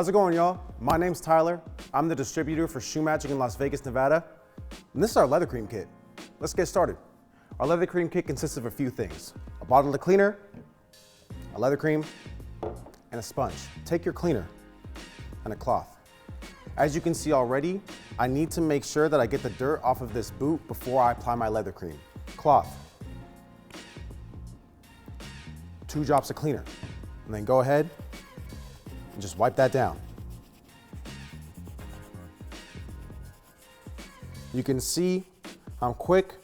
How's it going, y'all? My name's Tyler. I'm the distributor for Shoe Magic in Las Vegas, Nevada. And this is our leather cream kit. Let's get started. Our leather cream kit consists of a few things: a bottle of cleaner, a leather cream, and a sponge. Take your cleaner and a cloth. As you can see already, I need to make sure that I get the dirt off of this boot before I apply my leather cream. Cloth, 2 drops of cleaner, and then go ahead and just wipe that down. You can see I'm quick,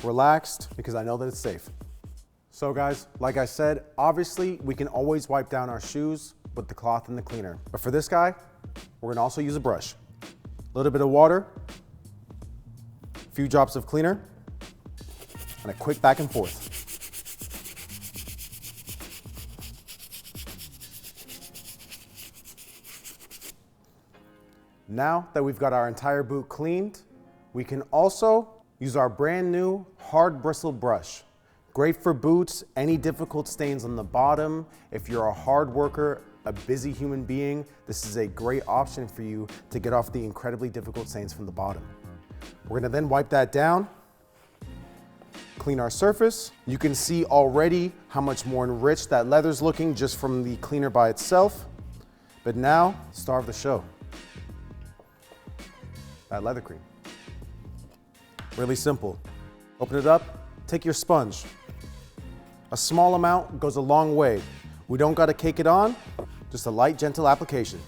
relaxed, because I know that it's safe. So guys, like I said, obviously we can always wipe down our shoes with the cloth and the cleaner. But for this guy, we're gonna also use a brush. A little bit of water, a few drops of cleaner, and a quick back and forth. Now that we've got our entire boot cleaned, we can also use our brand new hard bristle brush. Great for boots, any difficult stains on the bottom. If you're a hard worker, a busy human being, this is a great option for you to get off the incredibly difficult stains from the bottom. We're gonna then wipe that down, clean our surface. You can see already how much more enriched that leather's looking just from the cleaner by itself. But now, star of the show, that leather cream. Really simple. Open it up, take your sponge. A small amount goes a long way. We don't gotta cake it on, just a light, gentle application.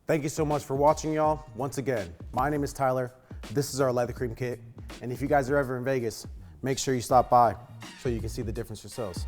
Thank you so much for watching, y'all. Once again, my name is Tyler. This is our leather cream kit. And if you guys are ever in Vegas, make sure you stop by so you can see the difference yourselves.